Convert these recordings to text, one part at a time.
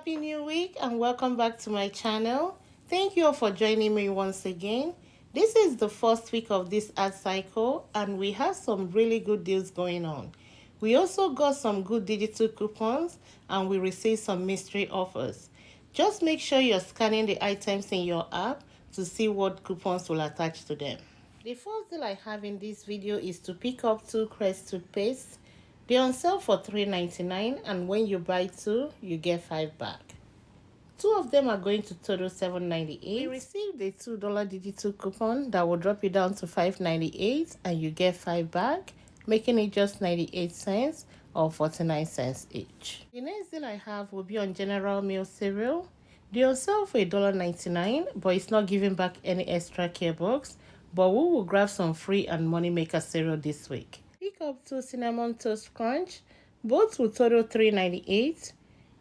Happy New Week and welcome back to my channel. Thank you all for joining me once again. This is the first week of this ad cycle and we have some really good deals going on. We also got some good digital coupons and we received some mystery offers. Just make sure you're scanning the items in your app to see what coupons will attach to them. The first deal I have in this video is to pick up 2 Crest toothpaste. They're on sale for $3.99 and when you buy 2, you get 5 back. 2 of them are going to total $7.98. We received a $2 digital coupon that will drop you down to $5.98 and you get 5 back, making it just 98 cents or 49 cents each. The next deal I have will be on General Mills cereal. They're on sale for $1.99, but it's not giving back any extra care box, but we will grab some free and money maker cereal this week. Pick up 2 cinnamon toast crunch, both will total $3.98.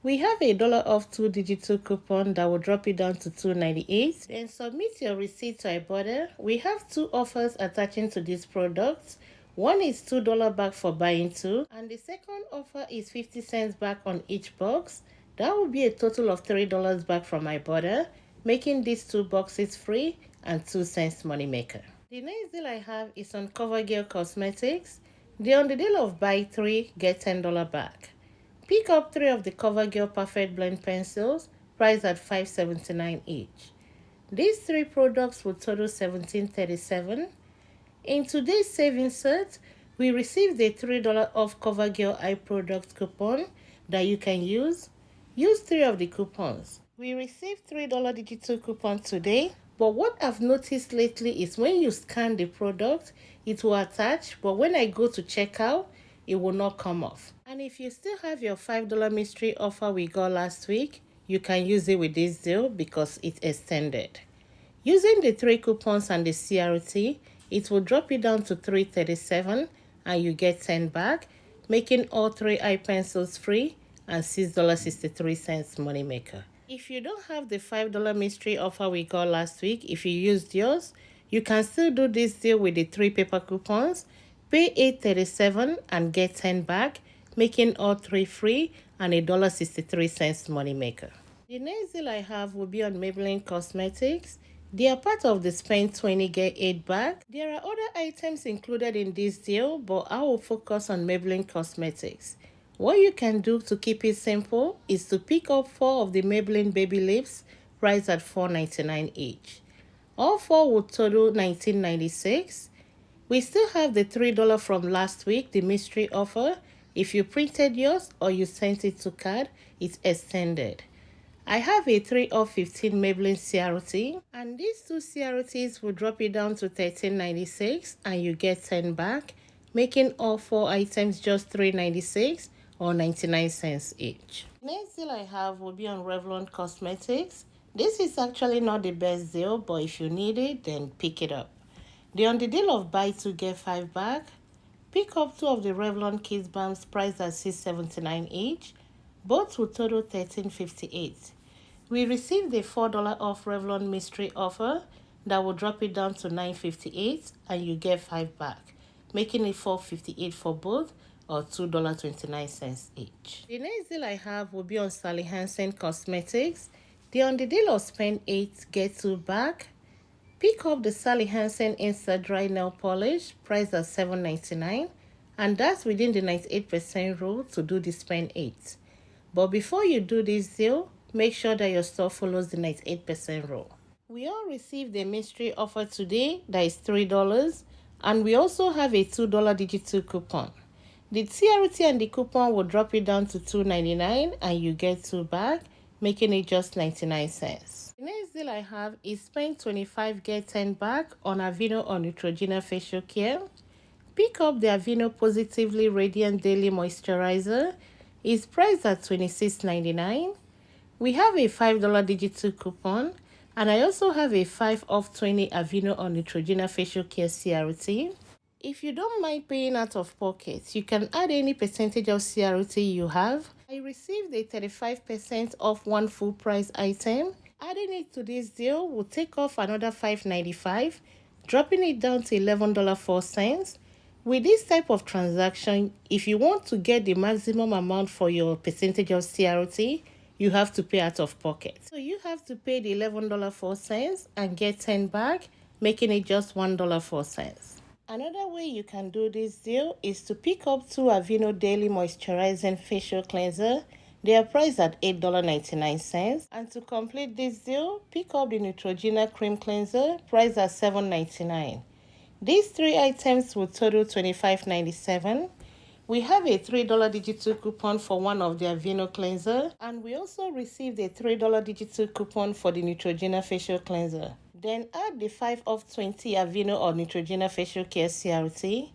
We have a $1 off 2 digital coupon that will drop it down to $2.98. Then submit your receipt to Ibotta. We have 2 offers attaching to these products. One is $2 back for buying 2, and the second offer is 50 cents back on each box. That will be a total of $3 back from Ibotta, making these 2 boxes free and 2 cents money maker. The next deal I have is on Covergirl Cosmetics. They're on the deal of buy 3, get $10 back. Pick up 3 of the Covergirl Perfect Blend pencils, priced at $5.79 each. These 3 products will total $17.37. In today's savings set, we received a $3 off Covergirl eye product coupon that you can use. Use 3 of the coupons. We received $3 digital coupon today, but what I've noticed lately is when you scan the product, it will attach, but when I go to checkout, it will not come off. And if you still have your $5 mystery offer we got last week, you can use it with this deal because it's extended. Using the 3 coupons and the CRT, it will drop it down to $3.37 and you get 10 back, making all 3 eye pencils free and $6.63 money maker. If you don't have the $5 mystery offer we got last week, if you used yours, you can still do this deal with the 3 paper coupons, pay $8.37 and get 10 back, making all 3 free and $1.63 money maker. The next deal I have will be on Maybelline Cosmetics. They are part of the spend 20 get 8 back. There are other items included in this deal, but I will focus on Maybelline Cosmetics. What you can do to keep it simple is to pick up 4 of the Maybelline Baby Lips, priced at $4.99 each. All 4 will total $19.96. We still have the $3 from last week, the mystery offer. If you printed yours or you sent it to card, it's extended. I have a 3 off 15 Maybelline CRT, and these 2 CRTs will drop it down to $13.96 and you get 10 back, making all 4 items just $3.96 or 99 cents each. Next deal I have will be on Revlon Cosmetics. This is actually not the best deal, but if you need it, then pick it up. They're on the deal of buy 2 get 5 back. Pick up 2 of the Revlon Kids Balms priced at $6.79 each. Both will total $13.58. We received a $4 off Revlon mystery offer that will drop it down to $9.58 and you get 5 back, making it $4.58 for both or $2.29 each. The next deal I have will be on Hansen Cosmetics. They're on the deal of spend 8 get 2 back. Pick up the Hansen Insta Dry Nail Polish, priced at $7.99, and that's within the 98% rule to do the spend 8. But before you do this deal, make sure that your store follows the 98% rule. We all received a mystery offer today that is $3, and we also have a $2 digital coupon. The TRT and the coupon will drop it down to $2.99 and you get 2 back, making it just 99 cents. The next deal I have is spend 25 get 10 back on Aveeno or Neutrogena facial care. Pick up the Aveeno Positively Radiant Daily Moisturizer. It's priced at $26.99. We have a $5 digital coupon, and I also have a 5 off 20 Aveeno or Neutrogena facial care CRT. If you don't mind paying out of pocket, you can add any percentage of CRT you have. I received a 35% off 1 full price item. Adding it to this deal will take off another $5.95, dropping it down to $11.04. With this type of transaction, if you want to get the maximum amount for your percentage of CRT, you have to pay out of pocket. So you have to pay the $11.04 and get 10 back, making it just $1.04. Another way you can do this deal is to pick up 2 Aveeno Daily Moisturizing Facial Cleanser. They are priced at $8.99. And to complete this deal, pick up the Neutrogena Cream Cleanser, priced at $7.99. These 3 items will total $25.97. We have a $3 digital coupon for one of the Aveeno cleanser, and we also received a $3 digital coupon for the Neutrogena facial cleanser. Then add the 5 off 20 Aveeno or Neutrogena facial care CRT.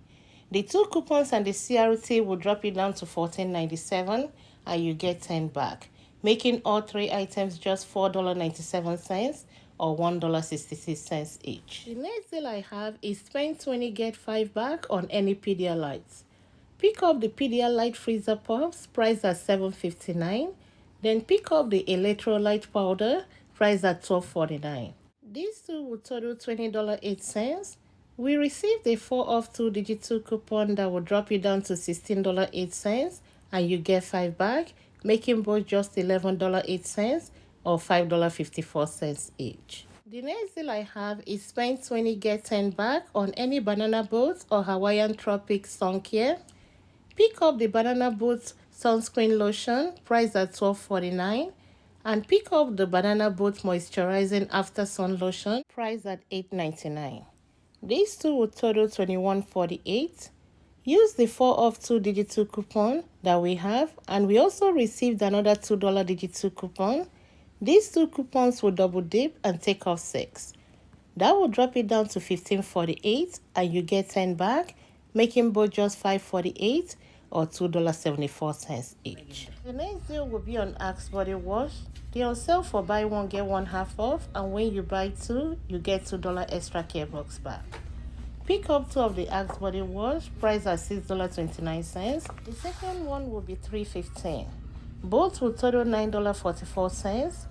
The 2 coupons and the CRT will drop it down to $14.97 and you get 10 back, making all 3 items just $4.97 or $1.66 each. The next deal I have is spend 20 get 5 back on any Pedialyte. Pick up the Pedialyte freezer puffs priced at $7.59. Then pick up the electrolyte powder priced at $12.49. These two will total $20.08. We received a 4 off 2 digital coupon that will drop you down to $16.08 and you get 5 back, making both just $11.08 or $5.54 each. The next deal I have is spend 20 get 10 back on any Banana Boat or Hawaiian Tropic sun care. Pick up the Banana Boat Sunscreen Lotion priced at $12.49 and pick up the Banana Boat Moisturizing After Sun Lotion priced at $8.99. These two will total $21.48. Use the 4 off 2 digital coupon that we have, and we also received another $2 digital coupon. These 2 coupons will double dip and take off 6. That will drop it down to $15.48 and you get 10 back, making both just $5.48 or $2.74 each. The next deal will be on Axe Body Wash. They're on sale for buy one get one half off, and when you buy 2, you get $2 extra care box back. Pick up 2 of the Axe Body Wash, priced at $6.29. The second one will be $3.15. Both will total $9.44.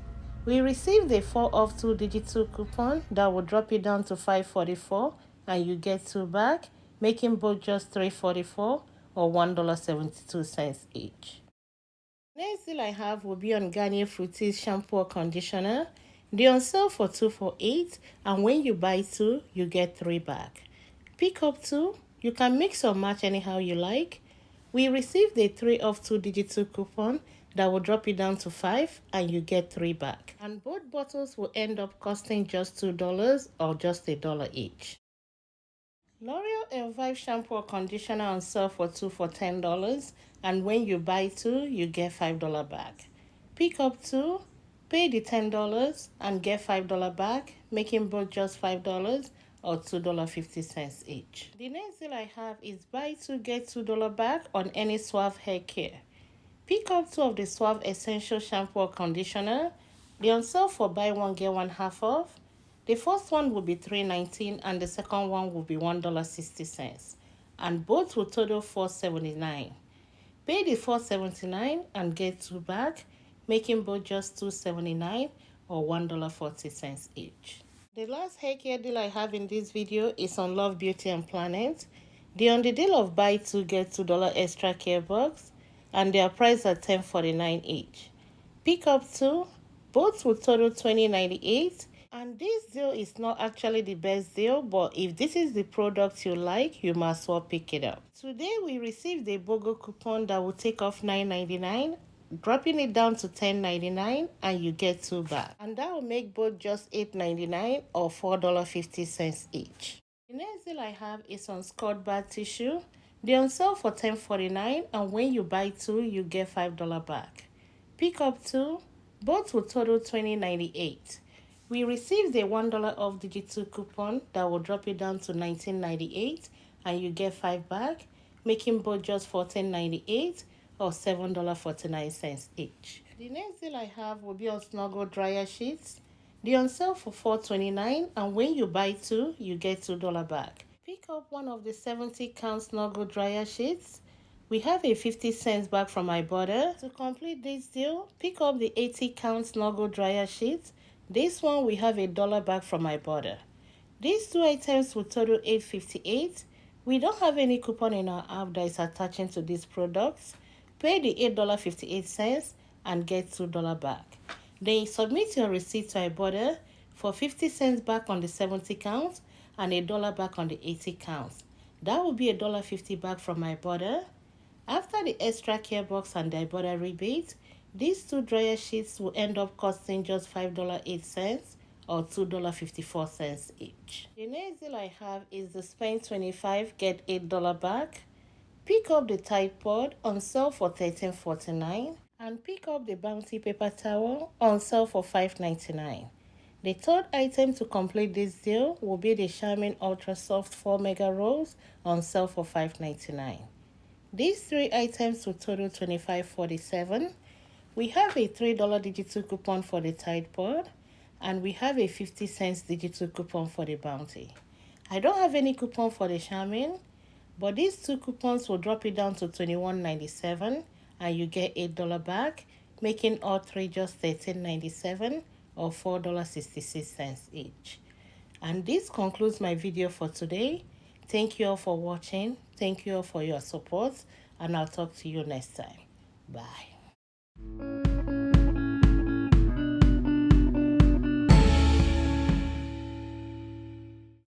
We received a 4 off 2 digital coupon that will drop it down to $5.44 and you get 2 back, making both just $3.44 or $1.72 each. Next deal I have will be on Garnier Fructis shampoo or conditioner. They're on sale for $2 for $8, and when you buy 2, you get 3 back. Pick up 2. You can mix or match anyhow you like. We received a 3 off 2 digital coupon that will drop it down to 5 and you get 3 back. And both bottles will end up costing just $2 or just $1 each. L'Oreal Elvive shampoo or conditioner on sale for 2 for $10, and when you buy 2, you get $5 back. Pick up 2, pay the $10 and get $5 back, making both just $5 or $2.50 each. The next deal I have is buy 2 get $2 back on any Suave hair care. Pick up 2 of the Suave Essential Shampoo or Conditioner. They're on sale for buy one get one half off. The first one will be $3.19 and the second one will be $1.60. And both will total $4.79. Pay the $4.79 and get 2 back, making both just $2.79 or $1.40 each. The last hair care deal I have in this video is on Love Beauty and Planet. They're on the deal of buy 2 get $2 extra care box, and they are priced at $10.49 each. Pick up 2, both will total $20.98. And this deal is not actually the best deal, but if this is the product you like, you must well pick it up. Today we received a BOGO coupon that will take off $9.99, dropping it down to $10.99, and you get 2 back. And that will make both just $8.99 or $4.50 each. The next deal I have is on Scott Bar Tissue. They're on sale for $10.49, and when you buy 2, you get $5 back. Pick up 2, both will total $20.98. We received a $1 off digital coupon that will drop it down to $19.98 and you get 5 back, making both just $14.98 or $7.49 each. The next deal I have will be on Snuggle Dryer Sheets. They're on sale for $4.29, and when you buy 2, you get $2 back. Pick up one of the 70 count Snuggle Dryer Sheets. We have a 50 cents back from Ibotta. To complete this deal, pick up the 80 count Snuggle Dryer Sheets. This one we have $1 back from Ibotta. These 2 items will total $8.58. We don't have any coupon in our app that is attaching to these products. Pay the $8.58 and get $2 back. Then you submit your receipt to Ibotta for 50 cents back on the 70 counts and $1 back on the 80 counts. That will be $1.50 back from Ibotta. After the extra care box and the Ibotta rebate, these two dryer sheets will end up costing just $5.08 or $2.54 each. The next deal I have is the spend 25 get $8 back. Pick up the Tide Pod on sale for $13.49 and pick up the Bounty paper towel on sale for $5.99. The third item to complete this deal will be the Charmin Ultra Soft 4 Mega Rolls on sale for $5.99. These three items will total $25.47. We have a $3 digital coupon for the Tide Pod and we have a 50 cents digital coupon for the Bounty. I don't have any coupon for the Charmin, but these two coupons will drop it down to $21.97 and you get $8 back, making all three just $13.97 or $4.66 each. And this concludes my video for today. Thank you all for watching. Thank you all for your support, and I'll talk to you next time. Bye.